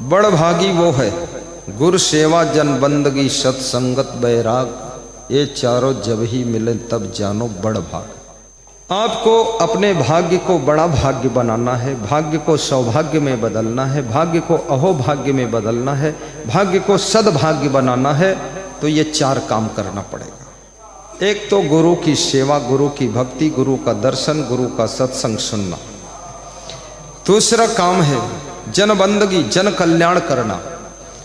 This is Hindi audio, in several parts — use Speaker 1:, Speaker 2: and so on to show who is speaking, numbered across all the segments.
Speaker 1: बड़ भागी वो है गुर सेवा जन बंदगी सत्संगत बैराग, ये चारों जब ही मिले तब जानो बड़ भाग। आपको अपने भाग्य को बड़ा भाग्य बनाना है, भाग्य को सौभाग्य में बदलना है, भाग्य को अहोभाग्य में बदलना है, भाग्य को सद्भाग्य बनाना है, तो ये चार काम करना पड़ेगा। एक तो गुरु की सेवा, गुरु की भक्ति, गुरु का दर्शन, गुरु का सत्संग सुनना। दूसरा काम है जन बंदगी, जन कल्याण करना,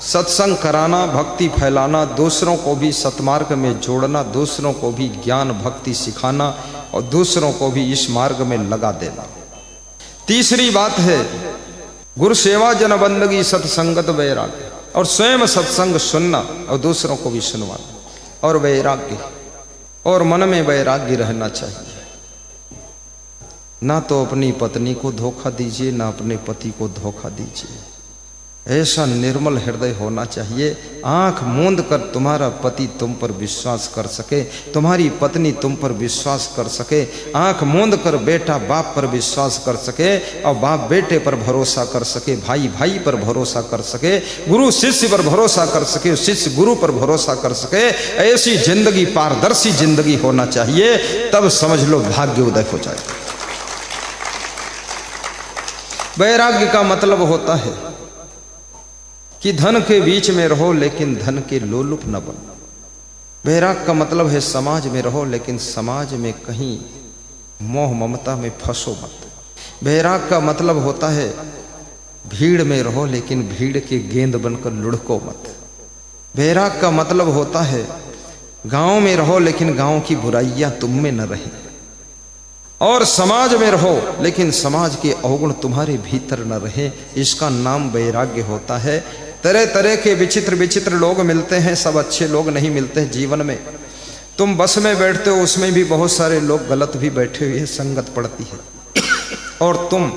Speaker 1: सत्संग कराना, भक्ति फैलाना, दूसरों को भी सतमार्ग में जोड़ना, दूसरों को भी ज्ञान भक्ति सिखाना और दूसरों को भी इस मार्ग में लगा देना। तीसरी बात है गुरु सेवा जन बंदगी सत्संगत वैराग्य, और स्वयं सत्संग सुनना और दूसरों को भी सुनवाना, और वैराग्य, और मन में वैराग्य रहना चाहिए। ना तो अपनी पत्नी को धोखा दीजिए, ना अपने पति को धोखा दीजिए। ऐसा निर्मल हृदय होना चाहिए, आंख मूंद कर तुम्हारा पति तुम पर विश्वास कर सके, तुम्हारी पत्नी तुम पर विश्वास कर सके, आंख मूंद कर बेटा बाप पर विश्वास कर सके, और बाप बेटे पर भरोसा कर सके, भाई भाई पर भरोसा कर सके, गुरु शिष्य पर भरोसा कर सके, शिष्य गुरु पर भरोसा कर सके। ऐसी जिंदगी, पारदर्शी जिंदगी होना चाहिए, तब समझ लो भाग्य उदय हो जाए। वैराग्य का मतलब होता है कि धन के बीच में रहो लेकिन धन के लोलुप न बनो। वैराग का मतलब है समाज में रहो लेकिन समाज में कहीं मोह ममता में फंसो मत। वैराग का मतलब होता है भीड़ में रहो लेकिन भीड़ के गेंद बनकर लुढ़को मत। वैराग का मतलब होता है गांव में रहो लेकिन गांव की बुराइयां तुम में न रहे, और समाज में रहो लेकिन समाज के अवगुण तुम्हारे भीतर न रहे। इसका नाम वैराग्य होता है। तरह तरह के विचित्र विचित्र लोग मिलते हैं, सब अच्छे लोग नहीं मिलते जीवन में। तुम बस में बैठते हो, उसमें भी बहुत सारे लोग गलत भी बैठे हुए हैं, संगत पड़ती है। और तुम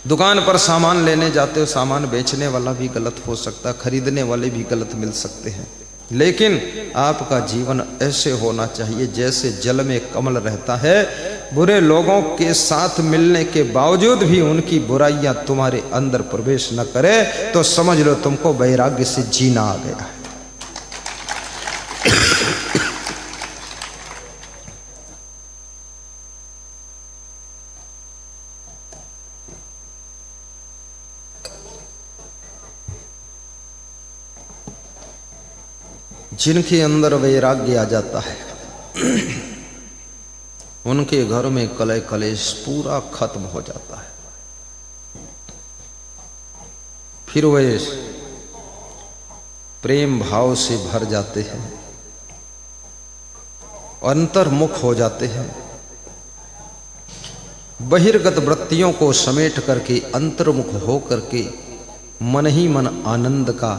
Speaker 1: दुकान पर सामान लेने जाते हो, सामान बेचने वाला भी गलत हो सकता है, खरीदने वाले भी गलत मिल सकते हैं। लेकिन आपका जीवन ऐसे होना चाहिए जैसे जल में कमल रहता है। बुरे लोगों के साथ मिलने के बावजूद भी उनकी बुराइयां तुम्हारे अंदर प्रवेश न करे, तो समझ लो तुमको वैराग्य से जीना आ गया है। जिनके अंदर वैराग्य आ जाता है उनके घर में कलह कलेश पूरा खत्म हो जाता है। फिर वे प्रेम भाव से भर जाते हैं, अंतर्मुख हो जाते हैं, बहिर्गत वृत्तियों को समेट करके अंतर्मुख हो करके मन ही मन आनंद का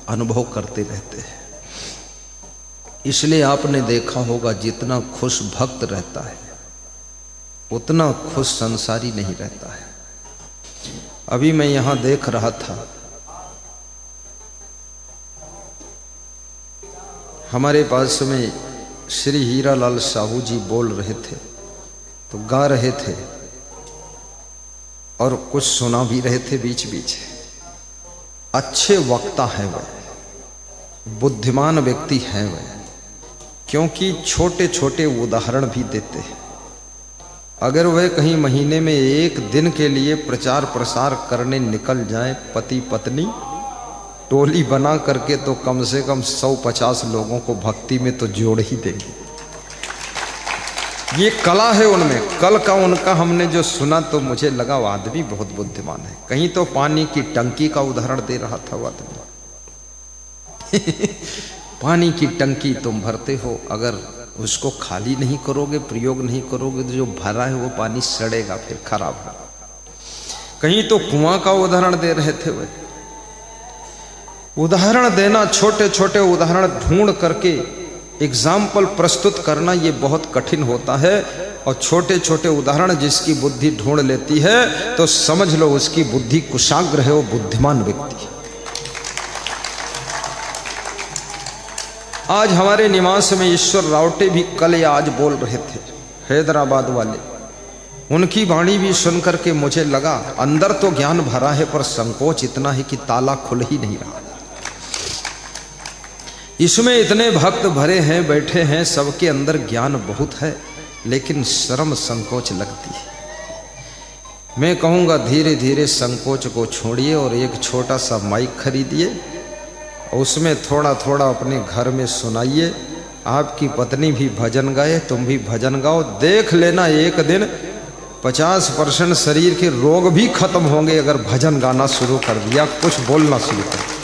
Speaker 1: अनुभव करते रहते हैं। इसलिए आपने देखा होगा जितना खुश भक्त रहता है उतना खुश संसारी नहीं रहता है। अभी मैं यहां देख रहा था, हमारे पास में श्री हीरालाल साहू जी बोल रहे थे, तो गा रहे थे और कुछ सुना भी रहे थे बीच बीच। अच्छे वक्ता हैं वह, बुद्धिमान व्यक्ति हैं वह, क्योंकि छोटे छोटे उदाहरण भी देते हैं। अगर वह कहीं महीने में एक दिन के लिए प्रचार प्रसार करने निकल जाए पति पत्नी टोली बना करके, तो कम से कम 150 लोगों को भक्ति में तो जोड़ ही देंगे। ये कला है उनमें। कल का उनका हमने जो सुना तो मुझे लगा वो आदमी बहुत बुद्धिमान है। कहीं तो पानी की टंकी का उदाहरण दे रहा था वो आदमी। पानी की टंकी तुम भरते हो, अगर उसको खाली नहीं करोगे, प्रयोग नहीं करोगे, तो जो भरा है वो पानी सड़ेगा, फिर खराब होगा। कहीं तो कुआं का उदाहरण दे रहे थे वे। उदाहरण देना, छोटे छोटे उदाहरण ढूंढ करके एग्जाम्पल प्रस्तुत करना, ये बहुत कठिन होता है। और छोटे छोटे उदाहरण जिसकी बुद्धि ढूंढ लेती है तो समझ लो उसकी बुद्धि कुशाग्र है, वो बुद्धिमान व्यक्ति है। आज हमारे निवास में ईश्वर रावटे भी कल या आज बोल रहे थे, हैदराबाद वाले। उनकी वाणी भी सुनकर के मुझे लगा अंदर तो ज्ञान भरा है पर संकोच इतना है कि ताला खुल ही नहीं रहा। इसमें इतने भक्त भरे हैं, बैठे हैं, सबके अंदर ज्ञान बहुत है, लेकिन शर्म संकोच लगती है। मैं कहूँगा धीरे धीरे संकोच को छोड़िए और एक छोटा सा माइक खरीदिए, उसमें थोड़ा थोड़ा अपने घर में सुनाइए। आपकी पत्नी भी भजन गाए, तुम भी भजन गाओ, देख लेना एक दिन 50% शरीर के रोग भी खत्म होंगे अगर भजन गाना शुरू कर दिया, कुछ बोलना शुरू कर।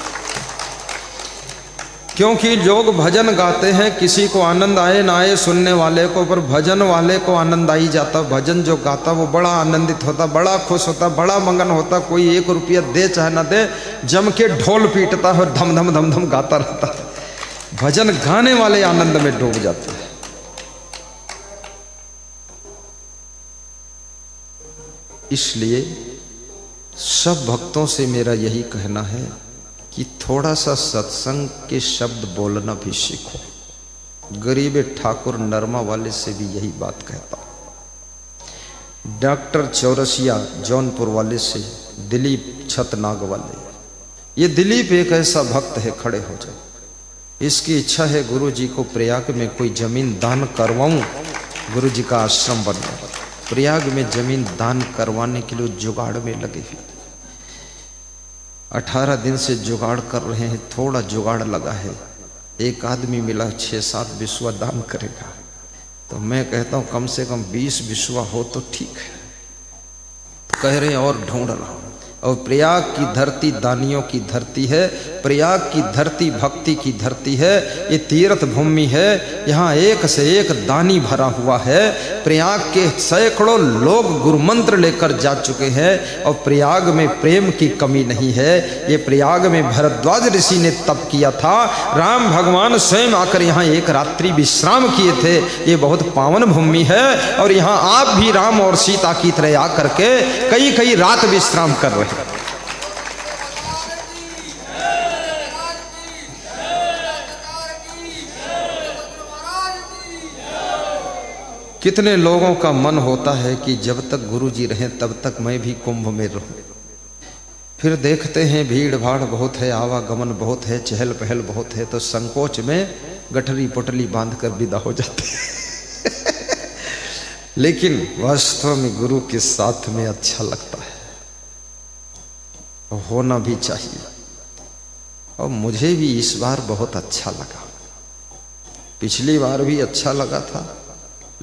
Speaker 1: क्योंकि लोग भजन गाते हैं, किसी को आनंद आए ना आए सुनने वाले को, पर भजन वाले को आनंद आई जाता। भजन जो गाता वो बड़ा आनंदित होता, बड़ा खुश होता, बड़ा मगन होता। कोई 1 रुपया दे चाहे ना दे, जम के ढोल पीटता है और धम धम धम धम गाता रहता है। भजन गाने वाले आनंद में डूब जाते हैं। इसलिए सब भक्तों से मेरा यही कहना है कि थोड़ा सा सत्संग के शब्द बोलना भी सीखो। गरीब ठाकुर नरमा वाले से भी यही बात कहता हूं। डॉक्टर चौरसिया जौनपुर वाले से, दिलीप छतनाग वाले, ये दिलीप एक ऐसा भक्त है, खड़े हो जाओ। इसकी इच्छा है गुरु जी को प्रयाग में कोई जमीन दान करवाऊं, गुरु जी का आश्रम बनवाऊं। प्रयाग में जमीन दान करवाने के लिए जुगाड़ में लगे हुए 18 दिन से जुगाड़ कर रहे हैं। थोड़ा जुगाड़ लगा है, एक आदमी मिला 6-7 बिस्वा दान करेगा। तो मैं कहता हूं कम से कम 20 बिस्वा हो तो ठीक है। तो कह रहे हैं और ढूंढ रहा हूं। और प्रयाग की धरती दानियों की धरती है, प्रयाग की धरती भक्ति की धरती है, ये तीर्थ भूमि है। यहाँ एक से एक दानी भरा हुआ है। प्रयाग के सैकड़ों लोग गुरु मंत्र लेकर जा चुके हैं और प्रयाग में प्रेम की कमी नहीं है। ये प्रयाग में भरद्वाज ऋषि ने तप किया था, राम भगवान स्वयं आकर यहाँ एक रात्रि विश्राम किए थे। ये बहुत पावन भूमि है और यहाँ आप भी राम और सीता की तरह आकर के कई कई रात विश्राम कर रहे हैं। कितने लोगों का मन होता है कि जब तक गुरु जी रहें तब तक मैं भी कुंभ में रहूं। फिर देखते हैं भीड़ भाड़ बहुत है, आवागमन बहुत है, चहल पहल बहुत है, तो संकोच में गठरी पटली बांध कर विदा हो जाते हैं। लेकिन वास्तव में गुरु के साथ में अच्छा लगता है, होना भी चाहिए। और मुझे भी इस बार बहुत अच्छा लगा। पिछली बार भी अच्छा लगा था,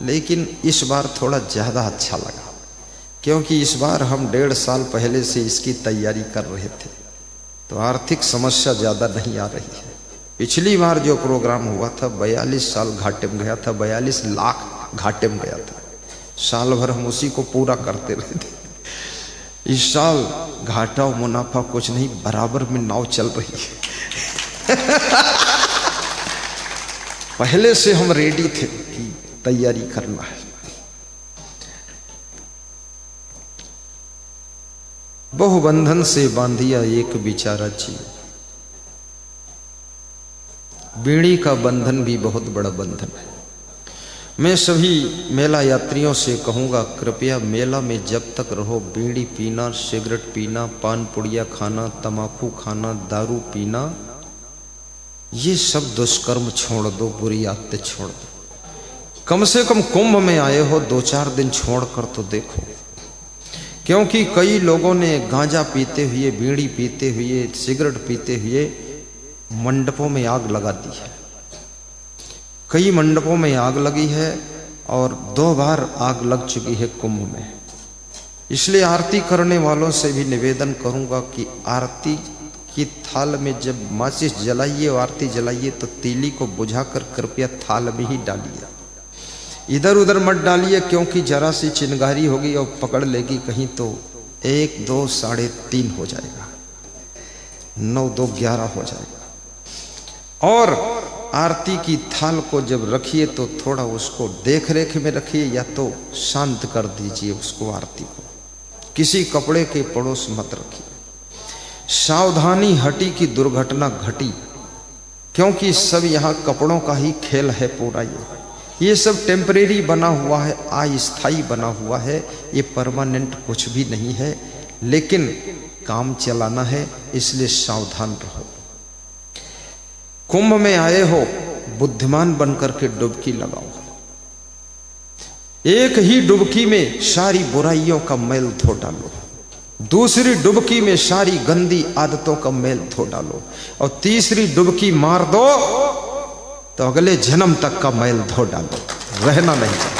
Speaker 1: लेकिन इस बार थोड़ा ज़्यादा अच्छा लगा, क्योंकि इस बार हम 1.5 साल पहले से इसकी तैयारी कर रहे थे, तो आर्थिक समस्या ज़्यादा नहीं आ रही है। पिछली बार जो प्रोग्राम हुआ था 42 साल घाटे में गया था, 42 लाख घाटे में गया था। साल भर हम उसी को पूरा करते रहे थे। इस साल घाटा और मुनाफा कुछ नहीं, बराबर में नाव चल रही है। पहले से हम रेडी थे कि तैयारी करना है। बहुबंधन से बांधिया एक बिचारा जीव। बीड़ी का बंधन भी बहुत बड़ा बंधन है। मैं सभी मेला यात्रियों से कहूँगा, कृपया मेला में जब तक रहो बीड़ी पीना, सिगरेट पीना, पान पुड़िया खाना, तम्बाकू खाना, दारू पीना, ये सब दुष्कर्म छोड़ दो, बुरी आदतें छोड़ दो। कम से कम कुंभ में आए हो 2-4 दिन छोड़ कर तो देखो। क्योंकि कई लोगों ने गांजा पीते हुए, बीड़ी पीते हुए, सिगरेट पीते हुए मंडपों में आग लगा दी है। कई मंडपों में आग लगी है और 2 बार आग लग चुकी है कुंभ में। इसलिए आरती करने वालों से भी निवेदन करूंगा कि आरती की थाल में जब माचिस जलाइए और आरती जलाइए तो तीली को बुझाकर कृपया थाल में ही डालिए, इधर उधर मत डालिए। क्योंकि जरा सी चिंगारी होगी और पकड़ लेगी कहीं तो 1, 2, 3.5 हो जाएगा, 9, 2, 11 हो जाएगा। और आरती की थाल को जब रखिए तो थोड़ा उसको देख रेख में रखिए, या तो शांत कर दीजिए उसको, आरती को किसी कपड़े के पड़ोस मत रखिए। सावधानी हटी कि दुर्घटना घटी, क्योंकि सब यहाँ कपड़ों का ही खेल है पूरा। ये ये सब टेम्परेरी बना हुआ है, अस्थाई बना हुआ है, ये परमानेंट कुछ भी नहीं है, लेकिन काम चलाना है, इसलिए सावधान रहो। कुंभ में आए हो, बुद्धिमान बनकर के डुबकी लगाओ। एक ही डुबकी में सारी बुराइयों का मैल धो डालो, दूसरी डुबकी में सारी गंदी आदतों का मैल धो डालो, और तीसरी डुबकी मार दो तो अगले जन्म तक का मैल धो डालो, रहना नहीं चाहिए।